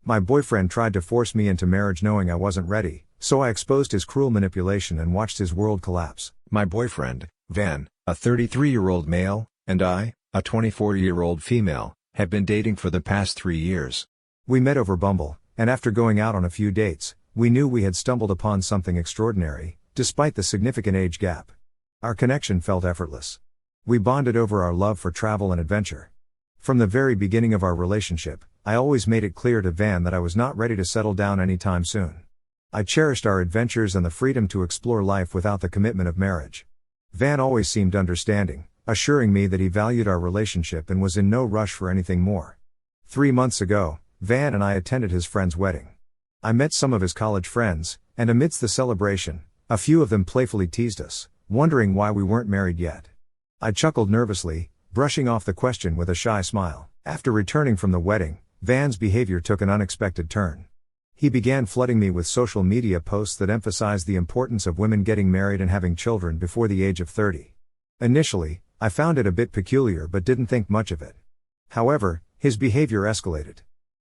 My boyfriend tried to force me into marriage knowing I wasn't ready, so I exposed his cruel manipulation and watched his world collapse. My boyfriend, Van, a 33-year-old male, and I, a 24-year-old female, have been dating for the past 3 years. We met over Bumble, and after going out on a few dates, we knew we had stumbled upon something extraordinary, despite the significant age gap. Our connection felt effortless. We bonded over our love for travel and adventure. From the very beginning of our relationship, I always made it clear to Van that I was not ready to settle down anytime soon. I cherished our adventures and the freedom to explore life without the commitment of marriage. Van always seemed understanding, assuring me that he valued our relationship and was in no rush for anything more. 3 months ago, Van and I attended his friend's wedding. I met some of his college friends, and amidst the celebration, a few of them playfully teased us, wondering why we weren't married yet. I chuckled nervously, brushing off the question with a shy smile. After returning from the wedding, Van's behavior took an unexpected turn. He began flooding me with social media posts that emphasized the importance of women getting married and having children before the age of 30. Initially, I found it a bit peculiar but didn't think much of it. However, his behavior escalated.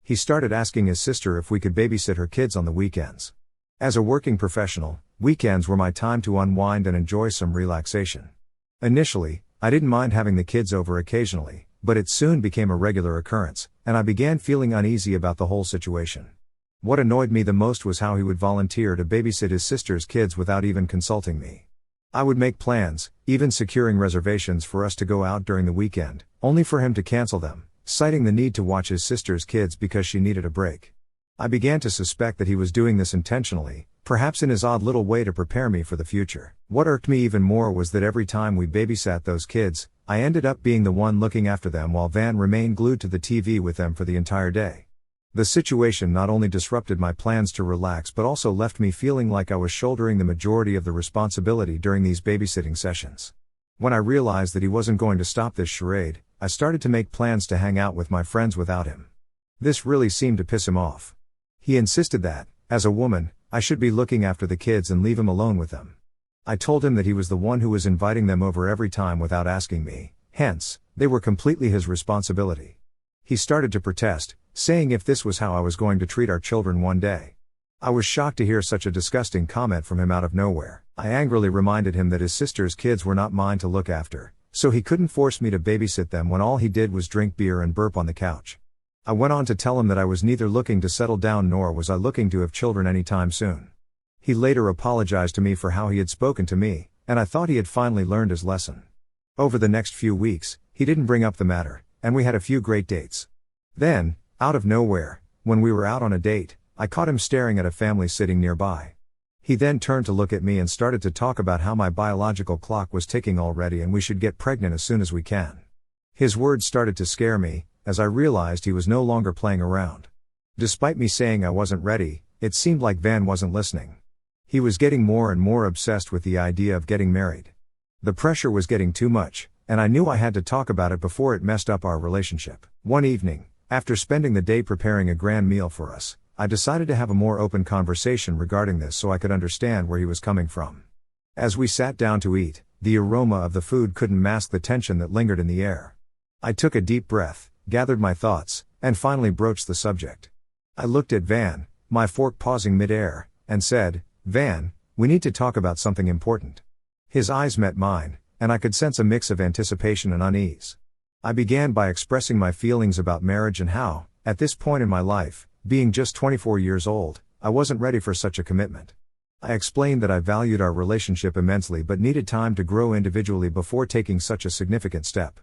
He started asking his sister if we could babysit her kids on the weekends. As a working professional, weekends were my time to unwind and enjoy some relaxation. Initially, I didn't mind having the kids over occasionally, but it soon became a regular occurrence, and I began feeling uneasy about the whole situation. What annoyed me the most was how he would volunteer to babysit his sister's kids without even consulting me. I would make plans, even securing reservations for us to go out during the weekend, only for him to cancel them, citing the need to watch his sister's kids because she needed a break. I began to suspect that he was doing this intentionally, perhaps in his odd little way to prepare me for the future. What irked me even more was that every time we babysat those kids, I ended up being the one looking after them while Van remained glued to the TV with them for the entire day. The situation not only disrupted my plans to relax but also left me feeling like I was shouldering the majority of the responsibility during these babysitting sessions. When I realized that he wasn't going to stop this charade, I started to make plans to hang out with my friends without him. This really seemed to piss him off. He insisted that, as a woman, I should be looking after the kids and leave him alone with them. I told him that he was the one who was inviting them over every time without asking me, hence, they were completely his responsibility. He started to protest, saying if this was how I was going to treat our children one day. I was shocked to hear such a disgusting comment from him out of nowhere. I angrily reminded him that his sister's kids were not mine to look after, so he couldn't force me to babysit them when all he did was drink beer and burp on the couch. I went on to tell him that I was neither looking to settle down nor was I looking to have children anytime soon. He later apologized to me for how he had spoken to me, and I thought he had finally learned his lesson. Over the next few weeks, he didn't bring up the matter, and we had a few great dates. Then, out of nowhere, when we were out on a date, I caught him staring at a family sitting nearby. He then turned to look at me and started to talk about how my biological clock was ticking already and we should get pregnant as soon as we can. His words started to scare me, as I realized he was no longer playing around. Despite me saying I wasn't ready, it seemed like Van wasn't listening. He was getting more and more obsessed with the idea of getting married. The pressure was getting too much, and I knew I had to talk about it before it messed up our relationship. One evening, after spending the day preparing a grand meal for us, I decided to have a more open conversation regarding this so I could understand where he was coming from. As we sat down to eat, the aroma of the food couldn't mask the tension that lingered in the air. I took a deep breath, gathered my thoughts, and finally broached the subject. I looked at Van, my fork pausing mid-air, and said, "Van, we need to talk about something important." His eyes met mine, and I could sense a mix of anticipation and unease. I began by expressing my feelings about marriage and how, at this point in my life, being just 24 years old, I wasn't ready for such a commitment. I explained that I valued our relationship immensely but needed time to grow individually before taking such a significant step.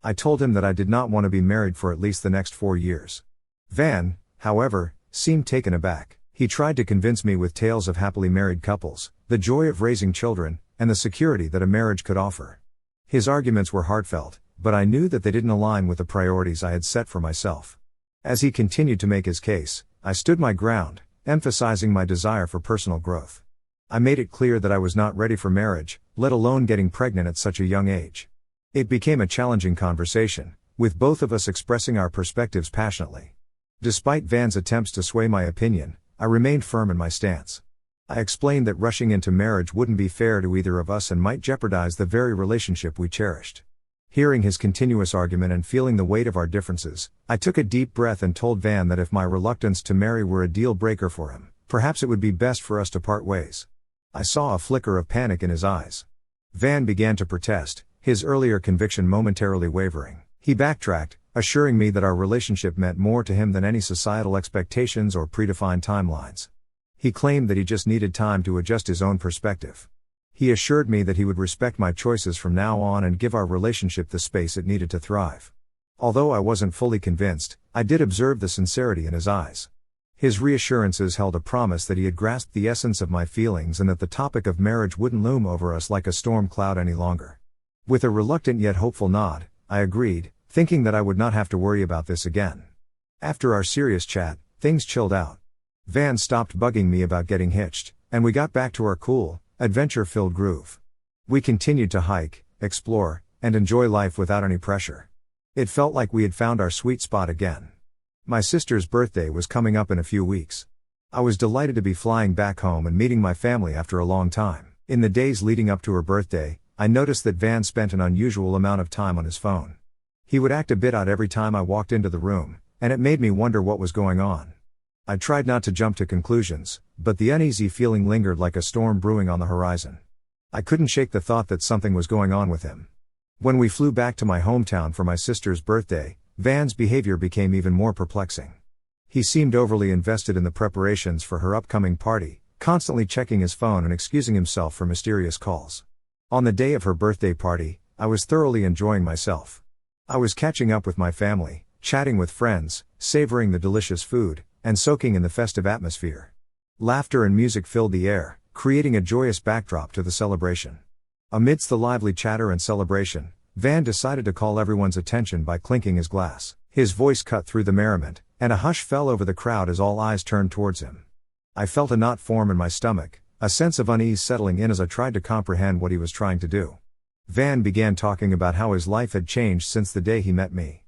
I told him that I did not want to be married for at least the next 4 years. Van, however, seemed taken aback. He tried to convince me with tales of happily married couples, the joy of raising children, and the security that a marriage could offer. His arguments were heartfelt, but I knew that they didn't align with the priorities I had set for myself. As he continued to make his case, I stood my ground, emphasizing my desire for personal growth. I made it clear that I was not ready for marriage, let alone getting pregnant at such a young age. It became a challenging conversation, with both of us expressing our perspectives passionately. Despite Van's attempts to sway my opinion, I remained firm in my stance. I explained that rushing into marriage wouldn't be fair to either of us and might jeopardize the very relationship we cherished. Hearing his continuous argument and feeling the weight of our differences, I took a deep breath and told Van that if my reluctance to marry were a deal breaker for him, perhaps it would be best for us to part ways. I saw a flicker of panic in his eyes. Van began to protest, his earlier conviction momentarily wavering. He backtracked, assuring me that our relationship meant more to him than any societal expectations or predefined timelines. He claimed that he just needed time to adjust his own perspective. He assured me that he would respect my choices from now on and give our relationship the space it needed to thrive. Although I wasn't fully convinced, I did observe the sincerity in his eyes. His reassurances held a promise that he had grasped the essence of my feelings and that the topic of marriage wouldn't loom over us like a storm cloud any longer. With a reluctant yet hopeful nod, I agreed, thinking that I would not have to worry about this again. After our serious chat, things chilled out. Van stopped bugging me about getting hitched, and we got back to our cool, adventure-filled groove. We continued to hike, explore, and enjoy life without any pressure. It felt like we had found our sweet spot again. My sister's birthday was coming up in a few weeks. I was delighted to be flying back home and meeting my family after a long time. In the days leading up to her birthday, I noticed that Van spent an unusual amount of time on his phone. He would act a bit odd every time I walked into the room, and it made me wonder what was going on. I tried not to jump to conclusions, but the uneasy feeling lingered like a storm brewing on the horizon. I couldn't shake the thought that something was going on with him. When we flew back to my hometown for my sister's birthday, Van's behavior became even more perplexing. He seemed overly invested in the preparations for her upcoming party, constantly checking his phone and excusing himself for mysterious calls. On the day of her birthday party, I was thoroughly enjoying myself. I was catching up with my family, chatting with friends, savoring the delicious food, and soaking in the festive atmosphere. Laughter and music filled the air, creating a joyous backdrop to the celebration. Amidst the lively chatter and celebration, Van decided to call everyone's attention by clinking his glass. His voice cut through the merriment, and a hush fell over the crowd as all eyes turned towards him. I felt a knot form in my stomach, a sense of unease settling in as I tried to comprehend what he was trying to do. Van began talking about how his life had changed since the day he met me.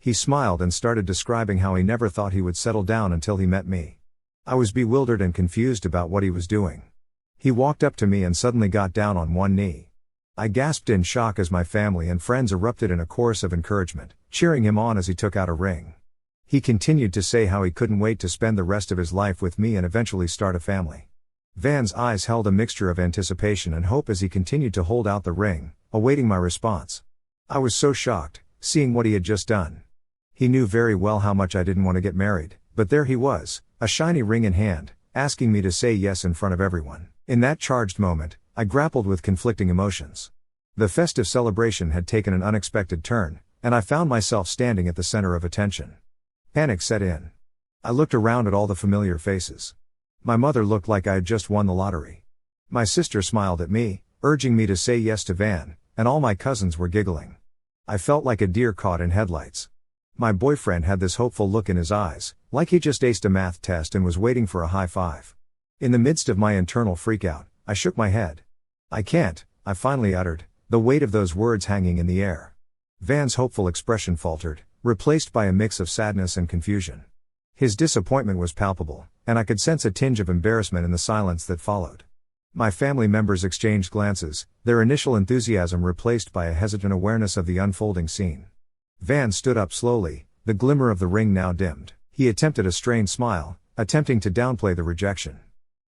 He smiled and started describing how he never thought he would settle down until he met me. I was bewildered and confused about what he was doing. He walked up to me and suddenly got down on one knee. I gasped in shock as my family and friends erupted in a chorus of encouragement, cheering him on as he took out a ring. He continued to say how he couldn't wait to spend the rest of his life with me and eventually start a family. Van's eyes held a mixture of anticipation and hope as he continued to hold out the ring, awaiting my response. I was so shocked, seeing what he had just done. He knew very well how much I didn't want to get married, but there he was, a shiny ring in hand, asking me to say yes in front of everyone. In that charged moment, I grappled with conflicting emotions. The festive celebration had taken an unexpected turn, and I found myself standing at the center of attention. Panic set in. I looked around at all the familiar faces. My mother looked like I had just won the lottery. My sister smiled at me, urging me to say yes to Van, and all my cousins were giggling. I felt like a deer caught in headlights. My boyfriend had this hopeful look in his eyes, like he just aced a math test and was waiting for a high five. In the midst of my internal freakout, I shook my head. I can't, I finally uttered, the weight of those words hanging in the air. Van's hopeful expression faltered, replaced by a mix of sadness and confusion. His disappointment was palpable, and I could sense a tinge of embarrassment in the silence that followed. My family members exchanged glances, their initial enthusiasm replaced by a hesitant awareness of the unfolding scene. Van stood up slowly, the glimmer of the ring now dimmed. He attempted a strained smile, attempting to downplay the rejection.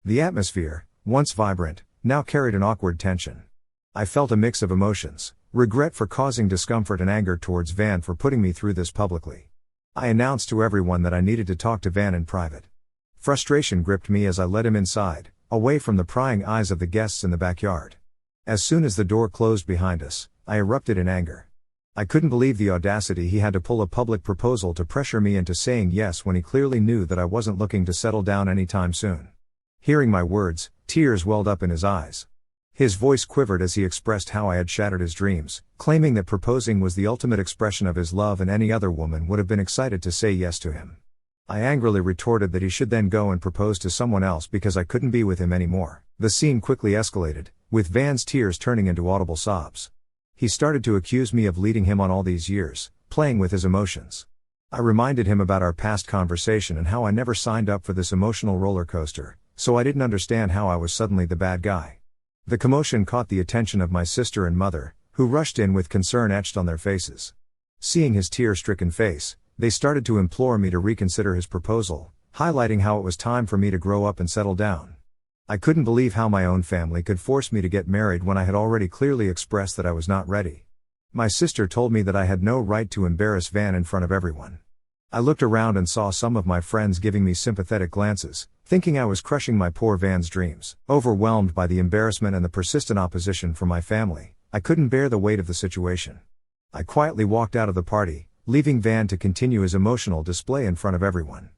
The atmosphere, once vibrant, now carried an awkward tension. I felt a mix of emotions, regret for causing discomfort and anger towards Van for putting me through this publicly. I announced to everyone that I needed to talk to Van in private. Frustration gripped me as I led him inside, away from the prying eyes of the guests in the backyard. As soon as the door closed behind us, I erupted in anger. I couldn't believe the audacity he had to pull a public proposal to pressure me into saying yes when he clearly knew that I wasn't looking to settle down anytime soon. Hearing my words, tears welled up in his eyes. His voice quivered as he expressed how I had shattered his dreams, claiming that proposing was the ultimate expression of his love and any other woman would have been excited to say yes to him. I angrily retorted that he should then go and propose to someone else because I couldn't be with him anymore. The scene quickly escalated, with Van's tears turning into audible sobs. He started to accuse me of leading him on all these years, playing with his emotions. I reminded him about our past conversation and how I never signed up for this emotional roller coaster, so I didn't understand how I was suddenly the bad guy. The commotion caught the attention of my sister and mother, who rushed in with concern etched on their faces. Seeing his tear-stricken face, they started to implore me to reconsider his proposal, highlighting how it was time for me to grow up and settle down. I couldn't believe how my own family could force me to get married when I had already clearly expressed that I was not ready. My sister told me that I had no right to embarrass Van in front of everyone. I looked around and saw some of my friends giving me sympathetic glances, thinking I was crushing my poor Van's dreams. Overwhelmed by the embarrassment and the persistent opposition from my family, I couldn't bear the weight of the situation. I quietly walked out of the party, leaving Van to continue his emotional display in front of everyone.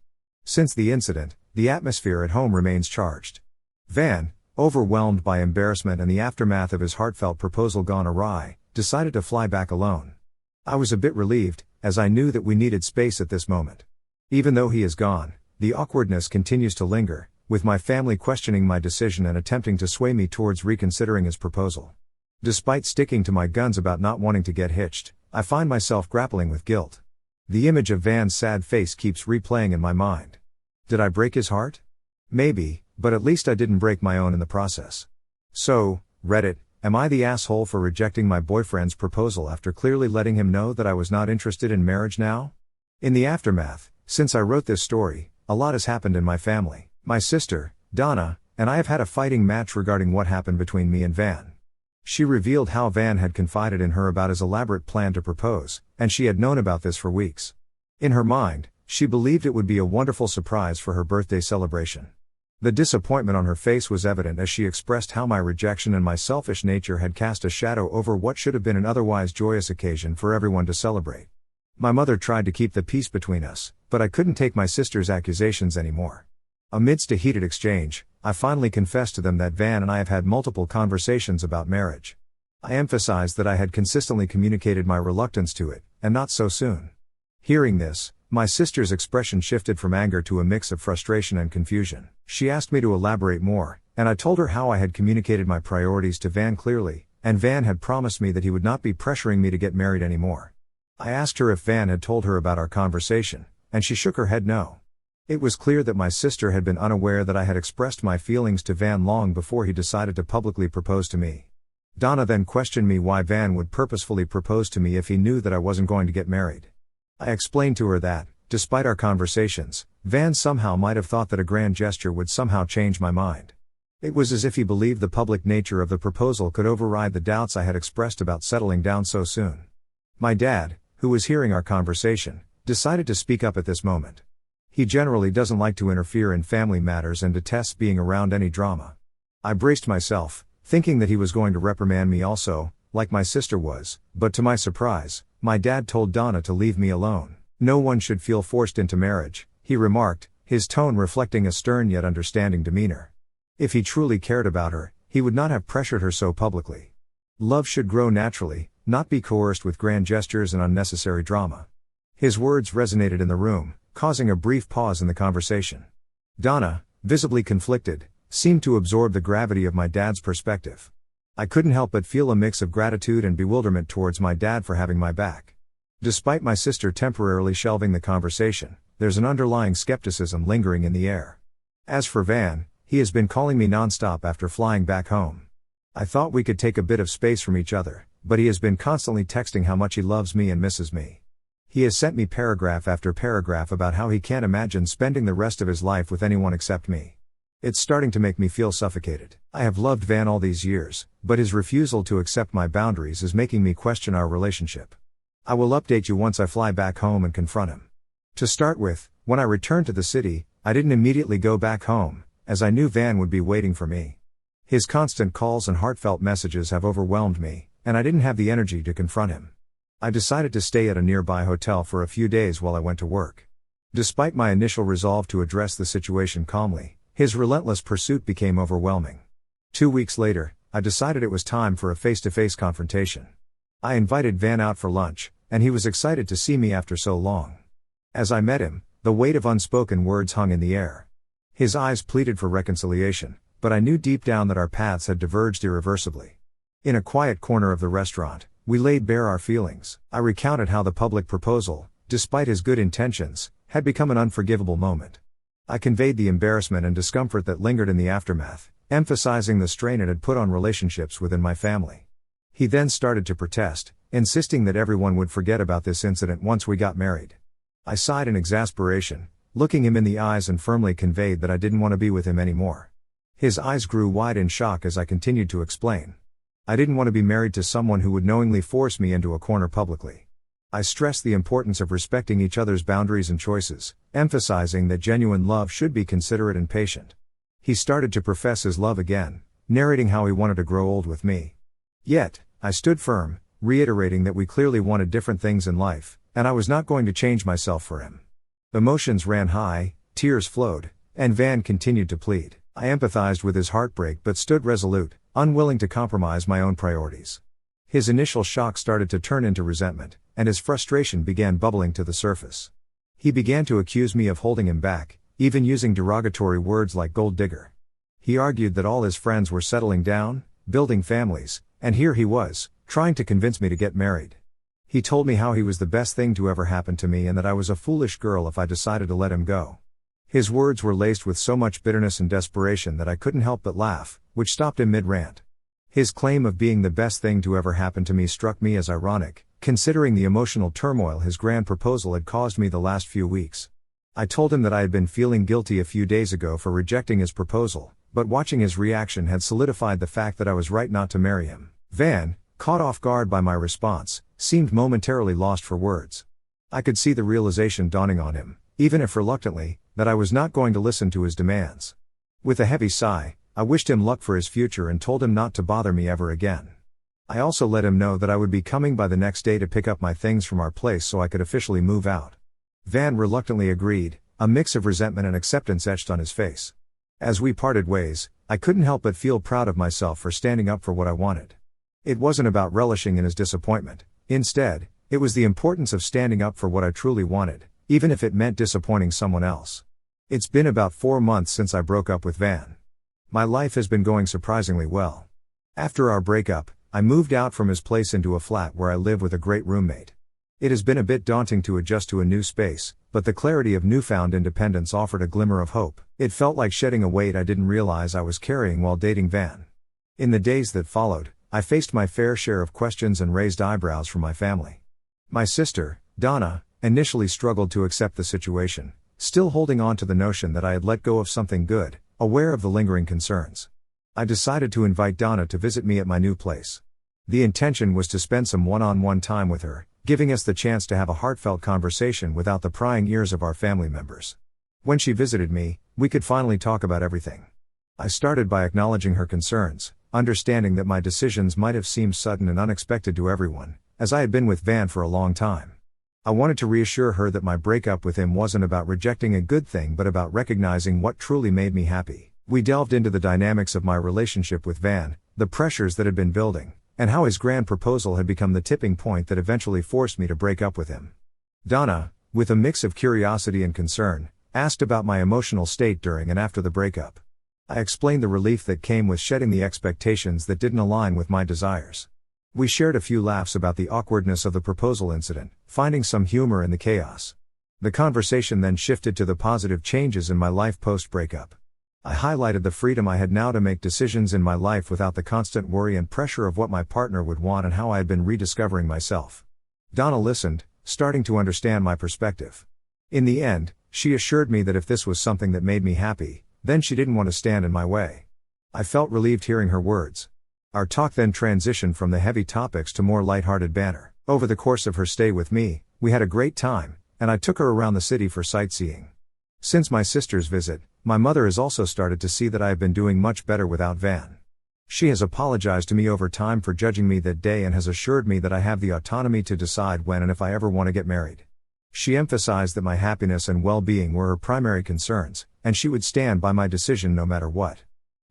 Since the incident, the atmosphere at home remains charged. Van, overwhelmed by embarrassment and the aftermath of his heartfelt proposal gone awry, decided to fly back alone. I was a bit relieved, as I knew that we needed space at this moment. Even though he is gone, the awkwardness continues to linger, with my family questioning my decision and attempting to sway me towards reconsidering his proposal. Despite sticking to my guns about not wanting to get hitched, I find myself grappling with guilt. The image of Van's sad face keeps replaying in my mind. Did I break his heart? Maybe, but at least I didn't break my own in the process. So, Reddit, am I the asshole for rejecting my boyfriend's proposal after clearly letting him know that I was not interested in marriage now? In the aftermath, since I wrote this story, a lot has happened in my family. My sister, Donna, and I have had a fighting match regarding what happened between me and Van. She revealed how Van had confided in her about his elaborate plan to propose, and she had known about this for weeks. In her mind, she believed it would be a wonderful surprise for her birthday celebration. The disappointment on her face was evident as she expressed how my rejection and my selfish nature had cast a shadow over what should have been an otherwise joyous occasion for everyone to celebrate. My mother tried to keep the peace between us, but I couldn't take my sister's accusations anymore. Amidst a heated exchange, I finally confessed to them that Van and I have had multiple conversations about marriage. I emphasized that I had consistently communicated my reluctance to it, and not so soon. Hearing this, my sister's expression shifted from anger to a mix of frustration and confusion. She asked me to elaborate more, and I told her how I had communicated my priorities to Van clearly, and Van had promised me that he would not be pressuring me to get married anymore. I asked her if Van had told her about our conversation, and she shook her head no. It was clear that my sister had been unaware that I had expressed my feelings to Van long before he decided to publicly propose to me. Donna then questioned me why Van would purposefully propose to me if he knew that I wasn't going to get married. I explained to her that, despite our conversations, Van somehow might have thought that a grand gesture would somehow change my mind. It was as if he believed the public nature of the proposal could override the doubts I had expressed about settling down so soon. My dad, who was hearing our conversation, decided to speak up at this moment. He generally doesn't like to interfere in family matters and detests being around any drama. I braced myself, thinking that he was going to reprimand me also, like my sister was, but to my surprise, my dad told Donna to leave me alone. No one should feel forced into marriage, he remarked, his tone reflecting a stern yet understanding demeanor. If he truly cared about her, he would not have pressured her so publicly. Love should grow naturally, not be coerced with grand gestures and unnecessary drama. His words resonated in the room, causing a brief pause in the conversation. Donna, visibly conflicted, seemed to absorb the gravity of my dad's perspective. I couldn't help but feel a mix of gratitude and bewilderment towards my dad for having my back. Despite my sister temporarily shelving the conversation, there's an underlying skepticism lingering in the air. As for Van, he has been calling me nonstop after flying back home. I thought we could take a bit of space from each other, but he has been constantly texting how much he loves me and misses me. He has sent me paragraph after paragraph about how he can't imagine spending the rest of his life with anyone except me. It's starting to make me feel suffocated. I have loved Van all these years, but his refusal to accept my boundaries is making me question our relationship. I will update you once I fly back home and confront him. To start with, when I returned to the city, I didn't immediately go back home, as I knew Van would be waiting for me. His constant calls and heartfelt messages have overwhelmed me, and I didn't have the energy to confront him. I decided to stay at a nearby hotel for a few days while I went to work. Despite my initial resolve to address the situation calmly, his relentless pursuit became overwhelming. 2 weeks later, I decided it was time for a face-to-face confrontation. I invited Van out for lunch, and he was excited to see me after so long. As I met him, the weight of unspoken words hung in the air. His eyes pleaded for reconciliation, but I knew deep down that our paths had diverged irreversibly. In a quiet corner of the restaurant, we laid bare our feelings. I recounted how the public proposal, despite his good intentions, had become an unforgivable moment. I conveyed the embarrassment and discomfort that lingered in the aftermath, emphasizing the strain it had put on relationships within my family. He then started to protest, insisting that everyone would forget about this incident once we got married. I sighed in exasperation, looking him in the eyes, and firmly conveyed that I didn't want to be with him anymore. His eyes grew wide in shock as I continued to explain. I didn't want to be married to someone who would knowingly force me into a corner publicly. I stressed the importance of respecting each other's boundaries and choices, emphasizing that genuine love should be considerate and patient. He started to profess his love again, narrating how he wanted to grow old with me. Yet, I stood firm, reiterating that we clearly wanted different things in life, and I was not going to change myself for him. Emotions ran high, tears flowed, and Van continued to plead. I empathized with his heartbreak but stood resolute, unwilling to compromise my own priorities. His initial shock started to turn into resentment, and his frustration began bubbling to the surface. He began to accuse me of holding him back, even using derogatory words like gold digger. He argued that all his friends were settling down, building families, and here he was, trying to convince me to get married. He told me how he was the best thing to ever happen to me and that I was a foolish girl if I decided to let him go. His words were laced with so much bitterness and desperation that I couldn't help but laugh, which stopped him mid-rant. His claim of being the best thing to ever happen to me struck me as ironic, considering the emotional turmoil his grand proposal had caused me the last few weeks. I told him that I had been feeling guilty a few days ago for rejecting his proposal, but watching his reaction had solidified the fact that I was right not to marry him. Van, caught off guard by my response, seemed momentarily lost for words. I could see the realization dawning on him, even if reluctantly, that I was not going to listen to his demands. With a heavy sigh, I wished him luck for his future and told him not to bother me ever again. I also let him know that I would be coming by the next day to pick up my things from our place so I could officially move out. Van reluctantly agreed, a mix of resentment and acceptance etched on his face. As we parted ways, I couldn't help but feel proud of myself for standing up for what I wanted. It wasn't about relishing in his disappointment. Instead, it was the importance of standing up for what I truly wanted, even if it meant disappointing someone else. It's been about 4 months since I broke up with Van. My life has been going surprisingly well. After our breakup, I moved out from his place into a flat where I live with a great roommate. It has been a bit daunting to adjust to a new space, but the clarity of newfound independence offered a glimmer of hope. It felt like shedding a weight I didn't realize I was carrying while dating Van. In the days that followed, I faced my fair share of questions and raised eyebrows from my family. My sister, Donna, initially struggled to accept the situation, still holding on to the notion that I had let go of something good, aware of the lingering concerns. I decided to invite Donna to visit me at my new place. The intention was to spend some one-on-one time with her, giving us the chance to have a heartfelt conversation without the prying ears of our family members. When she visited me, we could finally talk about everything. I started by acknowledging her concerns, understanding that my decisions might have seemed sudden and unexpected to everyone, as I had been with Van for a long time. I wanted to reassure her that my breakup with him wasn't about rejecting a good thing but about recognizing what truly made me happy. We delved into the dynamics of my relationship with Van, the pressures that had been building, and how his grand proposal had become the tipping point that eventually forced me to break up with him. Donna, with a mix of curiosity and concern, asked about my emotional state during and after the breakup. I explained the relief that came with shedding the expectations that didn't align with my desires. We shared a few laughs about the awkwardness of the proposal incident, finding some humor in the chaos. The conversation then shifted to the positive changes in my life post-breakup. I highlighted the freedom I had now to make decisions in my life without the constant worry and pressure of what my partner would want and how I had been rediscovering myself. Donna listened, starting to understand my perspective. In the end, she assured me that if this was something that made me happy, then she didn't want to stand in my way. I felt relieved hearing her words. Our talk then transitioned from the heavy topics to more lighthearted banter. Over the course of her stay with me, we had a great time, and I took her around the city for sightseeing. Since my sister's visit, my mother has also started to see that I have been doing much better without Van. She has apologized to me over time for judging me that day and has assured me that I have the autonomy to decide when and if I ever want to get married. She emphasized that my happiness and well-being were her primary concerns, and she would stand by my decision no matter what.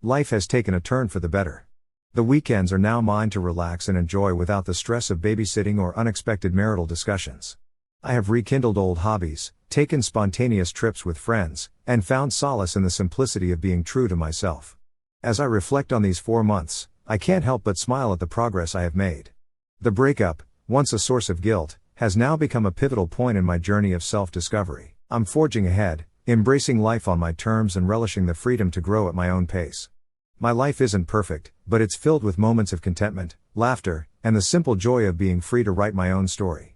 Life has taken a turn for the better. The weekends are now mine to relax and enjoy without the stress of babysitting or unexpected marital discussions. I have rekindled old hobbies, taken spontaneous trips with friends, and found solace in the simplicity of being true to myself. As I reflect on these 4 months, I can't help but smile at the progress I have made. The breakup, once a source of guilt, has now become a pivotal point in my journey of self-discovery. I'm forging ahead, embracing life on my terms and relishing the freedom to grow at my own pace. My life isn't perfect, but it's filled with moments of contentment, laughter, and the simple joy of being free to write my own story.